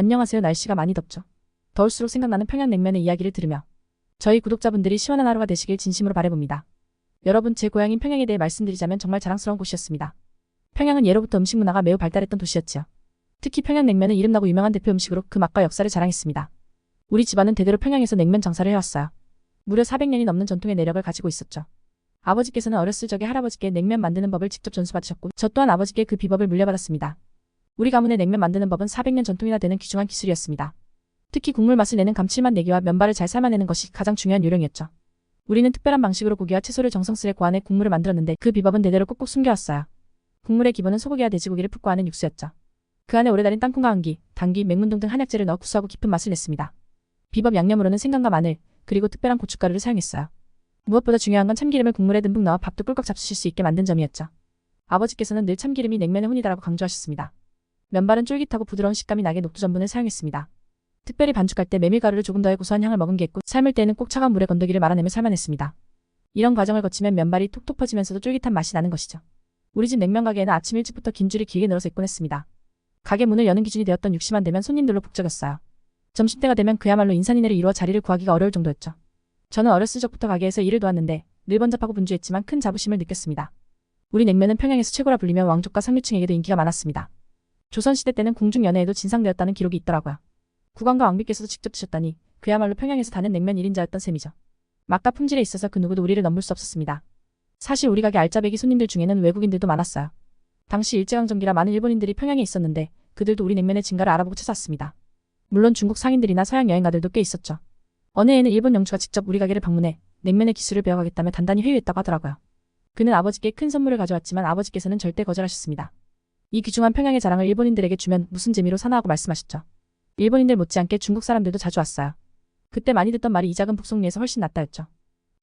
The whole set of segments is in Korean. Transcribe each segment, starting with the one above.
안녕하세요. 날씨가 많이 덥죠. 더울수록 생각나는 평양냉면의 이야기를 들으며 저희 구독자분들이 시원한 하루가 되시길 진심으로 바라봅니다. 여러분, 제 고향인 평양에 대해 말씀드리자면 정말 자랑스러운 곳이었습니다. 평양은 예로부터 음식 문화가 매우 발달했던 도시였지요. 특히 평양냉면은 이름나고 유명한 대표 음식으로 그 맛과 역사를 자랑했습니다. 우리 집안은 대대로 평양에서 냉면 장사를 해왔어요. 무려 400년이 넘는 전통의 내력을 가지고 있었죠. 아버지께서는 어렸을 적에 할아버지께 냉면 만드는 법을 직접 전수받으셨고 저 또한 아버지께 그 비법을 물려받았습니다. 우리 가문의 냉면 만드는 법은 400년 전통이나 되는 귀중한 기술이었습니다. 특히 국물 맛을 내는 감칠맛 내기와 면발을 잘 삶아내는 것이 가장 중요한 요령이었죠. 우리는 특별한 방식으로 고기와 채소를 정성스레 고안해 국물을 만들었는데 그 비법은 대대로 꼭꼭 숨겨왔어요. 국물의 기본은 소고기와 돼지고기를 푹 고안한 육수였죠. 그 안에 오래 달인 땅콩과 한기, 당귀, 맹문 등등 한약재를 넣어 구수하고 깊은 맛을 냈습니다. 비법 양념으로는 생강과 마늘, 그리고 특별한 고춧가루를 사용했어요. 무엇보다 중요한 건 참기름을 국물에 듬뿍 넣어 밥도 꿀꺽 잡수실 수 있게 만든 점이었죠. 아버지께서는 늘 참기름이 냉면의 혼이다라고 강조하셨습니다. 면발은 쫄깃하고 부드러운 식감이 나게 녹두전분을 사용했습니다. 특별히 반죽할 때 메밀가루를 조금 더해 고소한 향을 머금게 했고 삶을 때에는 꼭 차가운 물에 건더기를 말아내며 삶아냈습니다. 이런 과정을 거치면 면발이 톡톡 퍼지면서도 쫄깃한 맛이 나는 것이죠. 우리 집 냉면 가게에는 아침 일찍부터 긴 줄이 길게 늘어서 있곤 했습니다. 가게 문을 여는 기준이 되었던 6시만 되면 손님들로 북적였어요. 점심때가 되면 그야말로 인산인해를 이루어 자리를 구하기가 어려울 정도였죠. 저는 어렸을 적부터 가게에서 일을 도왔는데 늘 번잡하고 분주했지만 큰 자부심을 느꼈습니다. 우리 냉면은 평양에서 최고라 불리며 왕족과 상류층에게도 인기가 많았습니다. 조선시대 때는 궁중연회에도 진상되었다는 기록이 있더라고요. 국왕과 왕비께서도 직접 드셨다니 그야말로 평양에서 다는 냉면 1인자였던 셈이죠. 맛과 품질에 있어서 그 누구도 우리를 넘볼 수 없었습니다. 사실 우리 가게 알짜배기 손님들 중에는 외국인들도 많았어요. 당시 일제강점기라 많은 일본인들이 평양에 있었는데 그들도 우리 냉면의 진가를 알아보고 찾아왔습니다. 물론 중국 상인들이나 서양 여행가들도 꽤 있었죠. 어느 해에는 일본 영주가 직접 우리 가게를 방문해 냉면의 기술을 배워가겠다며 단단히 회유했다고 하더라고요. 그는 아버지께 큰 선물을 가져왔지만 아버지께서는 절대 거절하셨습니다. 이 귀중한 평양의 자랑을 일본인들에게 주면 무슨 재미로 사나하고 말씀하셨죠. 일본인들 못지않게 중국 사람들도 자주 왔어요. 그때 많이 듣던 말이 이 작은 북송리에서 훨씬 낫다였죠.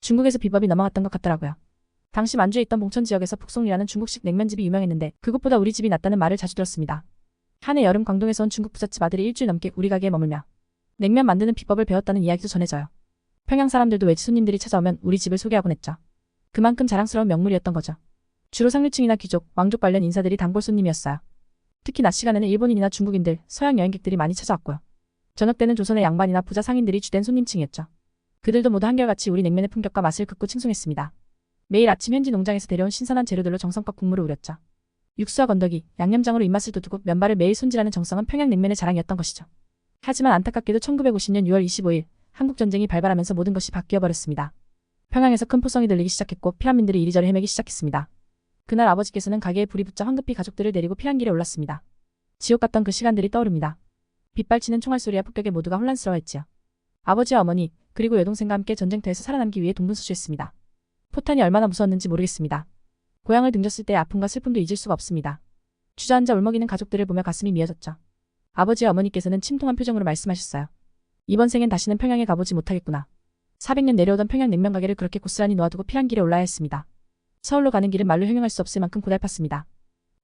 중국에서 비법이 넘어갔던 것 같더라고요. 당시 만주에 있던 봉천 지역에서 북송리라는 중국식 냉면집이 유명했는데 그곳보다 우리 집이 낫다는 말을 자주 들었습니다. 한 해 여름 광동에서 온 중국 부잣집 아들이 일주일 넘게 우리 가게에 머물며 냉면 만드는 비법을 배웠다는 이야기도 전해져요. 평양 사람들도 외지 손님들이 찾아오면 우리 집을 소개하곤 했죠. 그만큼 자랑스러운 명물이었던 거죠. 주로 상류층이나 귀족, 왕족 관련 인사들이 단골 손님이었어요. 특히 낮 시간에는 일본인이나 중국인들, 서양 여행객들이 많이 찾아왔고요. 저녁 때는 조선의 양반이나 부자 상인들이 주된 손님층이었죠. 그들도 모두 한결같이 우리 냉면의 품격과 맛을 극구 칭송했습니다. 매일 아침 현지 농장에서 데려온 신선한 재료들로 정성껏 국물을 우렸죠. 육수와 건더기, 양념장으로 입맛을 돋우고 면발을 매일 손질하는 정성은 평양냉면의 자랑이었던 것이죠. 하지만 안타깝게도 1950년 6월 25일 한국전쟁이 발발하면서 모든 것이 바뀌어버렸습니다. 평양에서 큰 포성이 들리기 시작했고 피난민들이 이리저리 헤매기 시작했습니다. 그날 아버지께서는 가게에 불이 붙자 황급히 가족들을 데리고 피난길에 올랐습니다. 지옥 같던 그 시간들이 떠오릅니다. 빗발치는 총알 소리와 폭격에 모두가 혼란스러워했지요. 아버지와 어머니 그리고 여동생과 함께 전쟁터에서 살아남기 위해 동분서주했습니다. 포탄이 얼마나 무서웠는지 모르겠습니다. 고향을 등졌을 때의 아픔과 슬픔도 잊을 수가 없습니다. 주저앉아 울먹이는 가족들을 보며 가슴이 미어졌죠. 아버지와 어머니께서는 침통한 표정으로 말씀하셨어요. 이번 생엔 다시는 평양에 가보지 못하겠구나. 400년 내려오던 평양냉면 가게를 그렇게 고스란히 놓아두고 피난길에 올라야 했습니다. 서울로 가는 길은 말로 형용할 수 없을 만큼 고달팠습니다.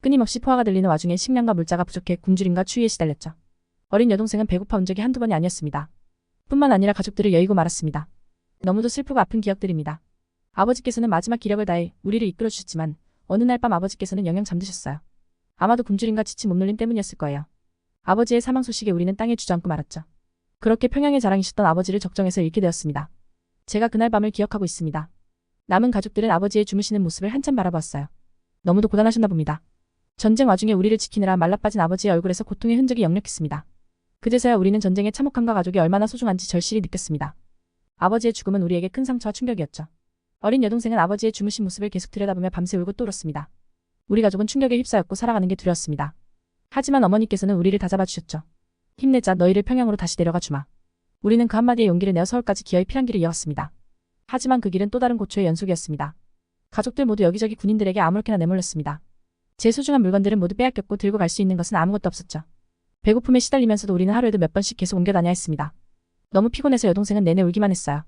끊임없이 포화가 들리는 와중에 식량과 물자가 부족해 굶주림과 추위에 시달렸죠. 어린 여동생은 배고파 온 적이 한두 번이 아니었습니다. 뿐만 아니라 가족들을 여의고 말았습니다. 너무도 슬프고 아픈 기억들입니다. 아버지께서는 마지막 기력을 다해 우리를 이끌어 주셨지만 어느 날 밤 아버지께서는 영영 잠드셨어요. 아마도 굶주림과 지친 몸놀림 때문이었을 거예요. 아버지의 사망 소식에 우리는 땅에 주저앉고 말았죠. 그렇게 평양의 자랑이셨던 아버지를 적정해서 잃게 되었습니다. 제가 그날 밤을 기억하고 있습니다. 남은 가족들은 아버지의 주무시는 모습을 한참 바라보았어요. 너무도 고단하셨나 봅니다. 전쟁 와중에 우리를 지키느라 말라빠진 아버지의 얼굴에서 고통의 흔적이 역력했습니다. 그제서야 우리는 전쟁의 참혹함과 가족이 얼마나 소중한지 절실히 느꼈습니다. 아버지의 죽음은 우리에게 큰 상처와 충격이었죠. 어린 여동생은 아버지의 주무신 모습을 계속 들여다보며 밤새 울고 또 울었습니다. 우리 가족은 충격에 휩싸였고 살아가는 게 두려웠습니다. 하지만 어머니께서는 우리를 다잡아 주셨죠. 힘내자, 너희를 평양으로 다시 데려가 주마. 우리는 그 한마디에 용기를 내어 서울까지 기어이 피난길을 이어갔습니다. 하지만 그 길은 또 다른 고초의 연속이었습니다. 가족들 모두 여기저기 군인들에게 아무렇게나 내몰렸습니다. 제 소중한 물건들은 모두 빼앗겼고 들고 갈 수 있는 것은 아무것도 없었죠. 배고픔에 시달리면서도 우리는 하루에도 몇 번씩 계속 옮겨 다녀야 했습니다. 너무 피곤해서 여동생은 내내 울기만 했어요.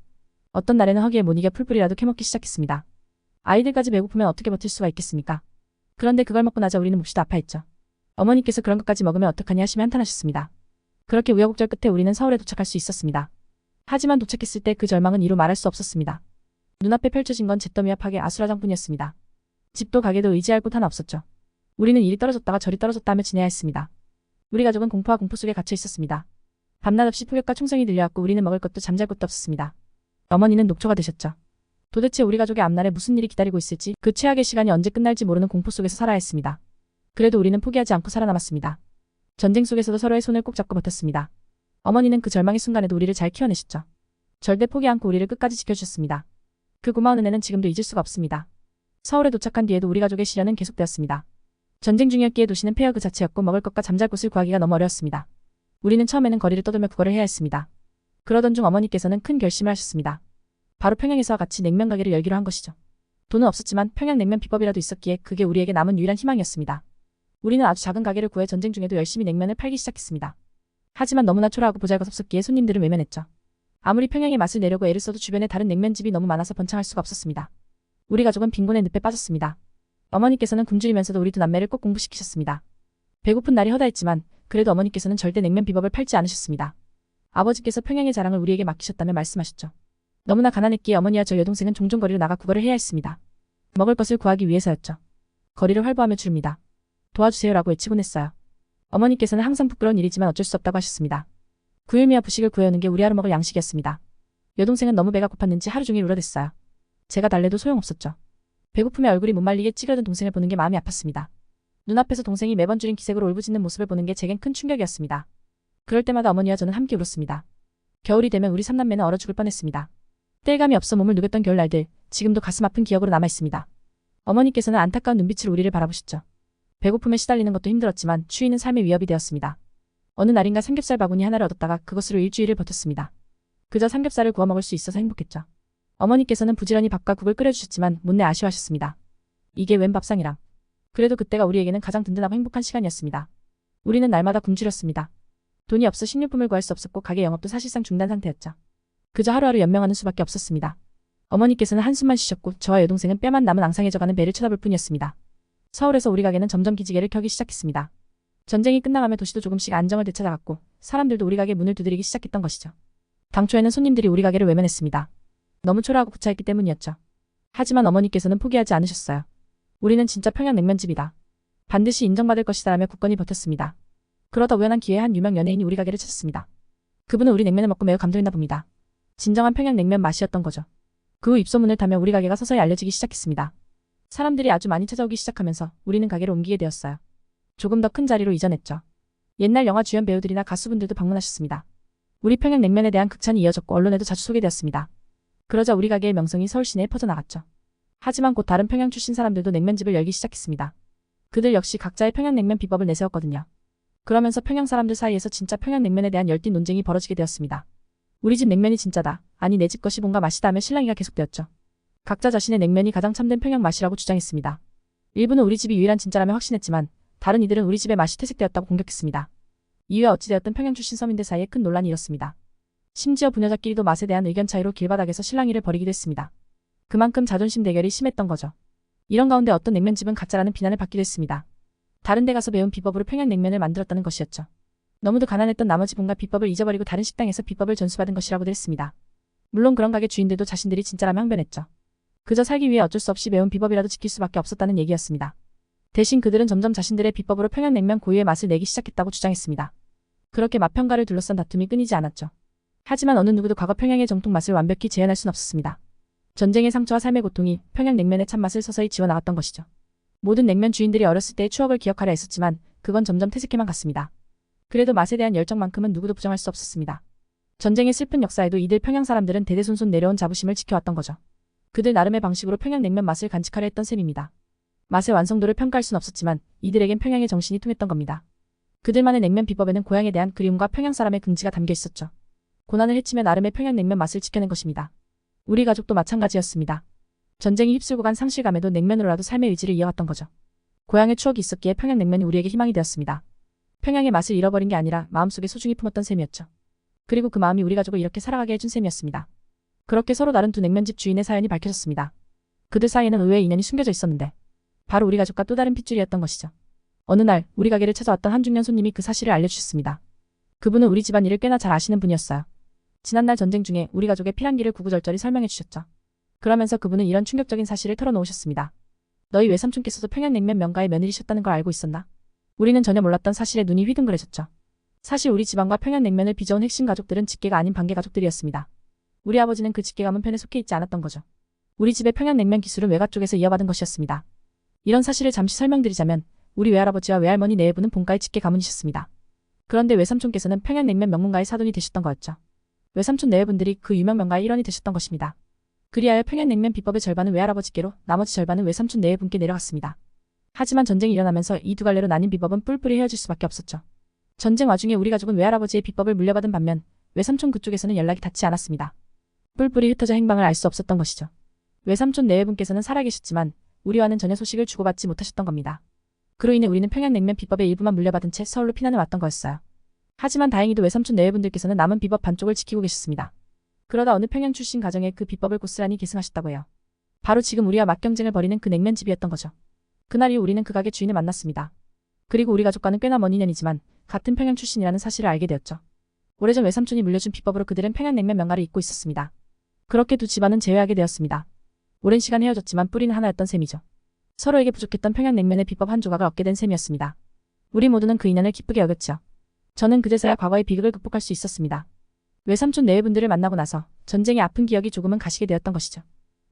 어떤 날에는 허기에 못 이겨 풀뿌리라도 캐먹기 시작했습니다. 아이들까지 배고프면 어떻게 버틸 수가 있겠습니까? 그런데 그걸 먹고 나자 우리는 몹시도 아파했죠. 어머니께서 그런 것까지 먹으면 어떡하니 하시며 한탄하셨습니다. 그렇게 우여곡절 끝에 우리는 서울에 도착할 수 있었습니다. 하지만 도착했을 때 그 절망은 이루 말할 수 없었습니다. 눈앞에 펼쳐진 건 잿더미와 파괴 아수라장뿐이었습니다. 집도 가게도 의지할 곳 하나 없었죠. 우리는 이리 떨어졌다가 저리 떨어졌다 하며 지내야 했습니다. 우리 가족은 공포와 공포 속에 갇혀 있었습니다. 밤낮 없이 폭격과 총성이 들려왔고 우리는 먹을 것도 잠잘 곳도 없었습니다. 어머니는 녹초가 되셨죠. 도대체 우리 가족의 앞날에 무슨 일이 기다리고 있을지, 그 최악의 시간이 언제 끝날지 모르는 공포 속에서 살아야 했습니다. 그래도 우리는 포기하지 않고 살아남았습니다. 전쟁 속에서도 서로의 손을 꼭 잡고 버텼습니다. 어머니는 그 절망의 순간에도 우리를 잘 키워내셨죠. 절대 포기 않고 우리를 끝까지 지켜주셨습니다. 그 고마운 은혜는 지금도 잊을 수가 없습니다. 서울에 도착한 뒤에도 우리 가족의 시련은 계속되었습니다. 전쟁 중이었기에 도시는 폐허 그 자체였고 먹을 것과 잠잘 곳을 구하기가 너무 어려웠습니다. 우리는 처음에는 거리를 떠돌며 구걸을 해야 했습니다. 그러던 중 어머니께서는 큰 결심을 하셨습니다. 바로 평양에서 같이 냉면 가게를 열기로 한 것이죠. 돈은 없었지만 평양냉면 비법이라도 있었기에 그게 우리에게 남은 유일한 희망이었습니다. 우리는 아주 작은 가게를 구해 전쟁 중에도 열심히 냉면을 팔기 시작했습니다. 하지만 너무나 초라하고 보잘것없었기에 손님들은 외면했죠. 아무리 평양의 맛을 내려고 애를 써도 주변에 다른 냉면집이 너무 많아서 번창할 수가 없었습니다. 우리 가족은 빈곤의 늪에 빠졌습니다. 어머니께서는 굶주리면서도 우리 두 남매를 꼭 공부시키셨습니다. 배고픈 날이 허다했지만 그래도 어머니께서는 절대 냉면 비법을 팔지 않으셨습니다. 아버지께서 평양의 자랑을 우리에게 맡기셨다며 말씀하셨죠. 너무나 가난했기에 어머니와 저희 여동생은 종종 거리로 나가 구걸을 해야 했습니다. 먹을 것을 구하기 위해서였죠. 거리를 활보하며 줄입니다. 도와주세요라고 외치곤 했어요. 어머니께서는 항상 부끄러운 일이지만 어쩔 수 없다고 하셨습니다. 구일미와 부식을 구해오는 게 우리 하루 먹을 양식이었습니다. 여동생은 너무 배가 고팠는지 하루 종일 울어댔어요. 제가 달래도 소용없었죠. 배고픔에 얼굴이 못 말리게 찌그러든 동생을 보는 게 마음이 아팠습니다. 눈앞에서 동생이 매번 줄인 기색으로 울부짖는 모습을 보는 게 제겐 큰 충격이었습니다. 그럴 때마다 어머니와 저는 함께 울었습니다. 겨울이 되면 우리 삼남매는 얼어 죽을 뻔했습니다. 땔감이 없어 몸을 누겼던 겨울날들, 지금도 가슴 아픈 기억으로 남아있습니다. 어머니께서는 안타까운 눈빛으로 우리를 바라보셨죠. 배고픔에 시달리는 것도 힘들었지만 추위는 삶의 위협이 되었습니다. 어느 날인가 삼겹살 바구니 하나를 얻었다가 그것으로 일주일을 버텼습니다. 그저 삼겹살을 구워 먹을 수 있어서 행복했죠. 어머니께서는 부지런히 밥과 국을 끓여주셨지만 못내 아쉬워하셨습니다. 이게 웬 밥상이랑. 그래도 그때가 우리에게는 가장 든든하고 행복한 시간이었습니다. 우리는 날마다 굶주렸습니다. 돈이 없어 식료품을 구할 수 없었고 가게 영업도 사실상 중단 상태였죠. 그저 하루하루 연명하는 수밖에 없었습니다. 어머니께서는 한숨만 쉬셨고 저와 여동생은 뼈만 남은 앙상해져가는 배를 쳐다볼 뿐이었습니다. 서울에서 우리 가게는 점점 기지개를 켜기 시작했습니다. 전쟁이 끝나가며 도시도 조금씩 안정을 되찾아갔고 사람들도 우리 가게 문을 두드리기 시작했던 것이죠. 당초에는 손님들이 우리 가게를 외면했습니다. 너무 초라하고 구차했기 때문이었죠. 하지만 어머니께서는 포기하지 않으셨어요. 우리는 진짜 평양냉면집이다. 반드시 인정받을 것이다라며 굳건히 버텼습니다. 그러다 우연한 기회에 한 유명 연예인이 우리 가게를 찾았습니다. 그분은 우리 냉면을 먹고 매우 감동했나 봅니다. 진정한 평양냉면 맛이었던 거죠. 그 후 입소문을 타며 우리 가게가 서서히 알려지기 시작했습니다. 사람들이 아주 많이 찾아오기 시작하면서 우리는 가게를 옮기게 되었어요. 조금 더 큰 자리로 이전했죠. 옛날 영화 주연 배우들이나 가수분들도 방문하셨습니다. 우리 평양냉면에 대한 극찬이 이어졌고 언론에도 자주 소개되었습니다. 그러자 우리 가게의 명성이 서울 시내에 퍼져나갔죠. 하지만 곧 다른 평양 출신 사람들도 냉면집을 열기 시작했습니다. 그들 역시 각자의 평양냉면 비법을 내세웠거든요. 그러면서 평양 사람들 사이에서 진짜 평양냉면에 대한 열띤 논쟁이 벌어지게 되었습니다. 우리 집 냉면이 진짜다. 아니 내 집 것이 뭔가 맛이다 하며 실랑이가 계속되었죠. 각자 자신의 냉면이 가장 참된 평양 맛이라고 주장했습니다. 일부는 우리 집이 유일한 진짜라며 확신했지만 다른 이들은 우리 집의 맛이 퇴색되었다고 공격했습니다. 이유야 어찌되었든 평양 출신 서민들 사이에 큰 논란이 일었습니다. 심지어 부녀자끼리도 맛에 대한 의견 차이로 길바닥에서 실랑이를 벌이기도 했습니다. 그만큼 자존심 대결이 심했던 거죠. 이런 가운데 어떤 냉면집은 가짜라는 비난을 받기도 했습니다. 다른 데 가서 배운 비법으로 평양냉면을 만들었다는 것이었죠. 너무도 가난했던 나머지 분과 비법을 잊어버리고 다른 식당에서 비법을 전수받은 것이라고도 했습니다. 물론 그런 가게 주인들도 자신들이 진짜라며 항변했죠. 그저 살기 위해 어쩔 수 없이 배운 비법이라도 지킬 수밖에 없었다는 얘기였습니다. 대신 그들은 점점 자신들의 비법으로 평양냉면 고유의 맛을 내기 시작했다고 주장했습니다. 그렇게 맛평가를 둘러싼 다툼이 끊이지 않았죠. 하지만 어느 누구도 과거 평양의 정통 맛을 완벽히 재현할 순 없었습니다. 전쟁의 상처와 삶의 고통이 평양냉면의 참맛을 서서히 지워나갔던 것이죠. 모든 냉면 주인들이 어렸을 때의 추억을 기억하려 했었지만 그건 점점 퇴색해만 갔습니다. 그래도 맛에 대한 열정만큼은 누구도 부정할 수 없었습니다. 전쟁의 슬픈 역사에도 이들 평양 사람들은 대대손손 내려온 자부심을 지켜왔던 거죠. 그들 나름의 방식으로 평양냉면 맛을 간직하려 했던 셈입니다. 맛의 완성도를 평가할 순 없었지만 이들에겐 평양의 정신이 통했던 겁니다. 그들만의 냉면 비법에는 고향에 대한 그리움과 평양 사람의 긍지가 담겨 있었죠. 고난을 헤치며 나름의 평양냉면 맛을 지켜낸 것입니다. 우리 가족도 마찬가지였습니다. 전쟁이 휩쓸고 간 상실감에도 냉면으로라도 삶의 의지를 이어갔던 거죠. 고향의 추억이 있었기에 평양냉면이 우리에게 희망이 되었습니다. 평양의 맛을 잃어버린 게 아니라 마음속에 소중히 품었던 셈이었죠. 그리고 그 마음이 우리 가족을 이렇게 살아가게 해준 셈이었습니다. 그렇게 서로 다른 두 냉면집 주인의 사연이 밝혀졌습니다. 그들 사이에는 의외의 인연이 숨겨져 있었는데 바로 우리 가족과 또 다른 핏줄이었던 것이죠. 어느 날 우리 가게를 찾아왔던 한 중년 손님이 그 사실을 알려주셨습니다. 그분은 우리 집안 일을 꽤나 잘 아시는 분이었어요. 지난날 전쟁 중에 우리 가족의 피란기를 구구절절히 설명해 주셨죠. 그러면서 그분은 이런 충격적인 사실을 털어놓으셨습니다. 너희 외삼촌께서도 평양냉면 명가의 며느리셨다는 걸 알고 있었나? 우리는 전혀 몰랐던 사실에 눈이 휘둥그레졌죠. 사실 우리 집안과 평양냉면을 빚어온 핵심 가족들은 직계가 아닌 반계 가족들이었습니다. 우리 아버지는 그 직계 가문 편에 속해 있지 않았던 거죠. 우리 집의 평양냉면 기술은 외가 쪽에서 이어받은 것이었습니다. 이런 사실을 잠시 설명드리자면 우리 외할아버지와 외할머니 내외부는 본가의 직계 가문이셨습니다. 그런데 외삼촌께서는 평양냉면 명문가의 사돈이 되셨던 거였죠. 외삼촌 내외분들이 그 유명 명가의 일원이 되셨던 것입니다. 그리하여 평양냉면 비법의 절반은 외할아버지께로 나머지 절반은 외삼촌 내외분께 내려갔습니다. 하지만 전쟁이 일어나면서 이 두 갈래로 나뉜 비법은 뿔뿔이 헤어질 수밖에 없었죠. 전쟁 와중에 우리 가족은 외할아버지의 비법을 물려받은 반면 외삼촌 그쪽에서는 연락이 닿지 않았습니다. 뿔뿔이 흩어져 행방을 알 수 없었던 것이죠. 외삼촌 내외분께서는 살아계셨지만 우리와는 전혀 소식을 주고받지 못하셨던 겁니다. 그로 인해 우리는 평양냉면 비법의 일부만 물려받은 채 서울로 피난을 왔던 거였어요. 하지만 다행히도 외삼촌 내외분들께서는 남은 비법 반쪽을 지키고 계셨습니다. 그러다 어느 평양 출신 가정에 그 비법을 고스란히 계승하셨다고 해요. 바로 지금 우리와 맞경쟁을 벌이는 그 냉면집이었던 거죠. 그날 이후 우리는 그 가게 주인을 만났습니다. 그리고 우리 가족과는 꽤나 먼 인연이지만 같은 평양 출신이라는 사실을 알게 되었죠. 오래전 외삼촌이 물려준 비법으로 그들은 평양냉면 명가를 잇고 있었습니다. 그렇게 두 집안은 재회하게 되었습니다. 오랜 시간 헤어졌지만 뿌리는 하나였던 셈이죠. 서로에게 부족했던 평양냉면의 비법 한 조각을 얻게 된 셈이었습니다. 우리 모두는 그 인연을 기쁘게 여겼죠. 저는 그제서야 과거의 비극을 극복할 수 있었습니다. 외삼촌 내외분들을 만나고 나서 전쟁의 아픈 기억이 조금은 가시게 되었던 것이죠.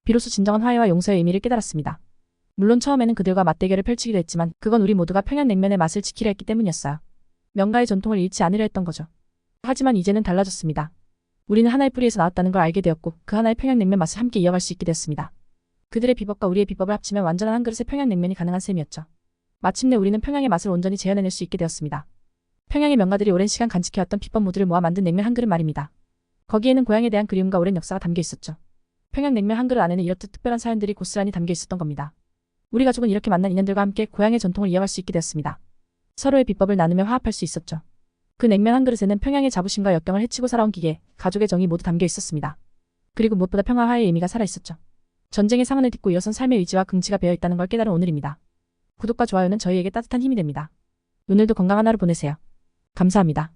비로소 진정한 화해와 용서의 의미를 깨달았습니다. 물론 처음에는 그들과 맞대결을 펼치기도 했지만 그건 우리 모두가 평양냉면의 맛을 지키려 했기 때문이었어요. 명가의 전통을 잃지 않으려 했던 거죠. 하지만 이제는 달라졌습니다. 우리는 하나의 뿌리에서 나왔다는 걸 알게 되었고 그 하나의 평양냉면 맛을 함께 이어갈 수 있게 되었습니다. 그들의 비법과 우리의 비법을 합치면 완전한 한 그릇의 평양냉면이 가능한 셈이었죠. 마침내 우리는 평양의 맛을 온전히 재현해낼 수 있게 되었습니다. 평양의 명가들이 오랜 시간 간직해왔던 비법 모두를 모아 만든 냉면 한 그릇 말입니다. 거기에는 고향에 대한 그리움과 오랜 역사가 담겨 있었죠. 평양냉면 한 그릇 안에는 이렇듯 특별한 사연들이 고스란히 담겨 있었던 겁니다. 우리 가족은 이렇게 만난 인연들과 함께 고향의 전통을 이어갈 수 있게 되었습니다. 서로의 비법을 나누며 화합할 수 있었죠. 그 냉면 한 그릇에는 평양의 자부심과 역경을 헤치고 살아온 기계, 가족의 정이 모두 담겨 있었습니다. 그리고 무엇보다 평화화의 의미가 살아있었죠. 전쟁의 상흔을 딛고 일어선 삶의 의지와 긍지가 배어 있다는 걸 깨달은 오늘입니다. 구독과 좋아요는 저희에게 따뜻한 힘이 됩니다. 오늘도 건강한 하루 보내세요. 감사합니다.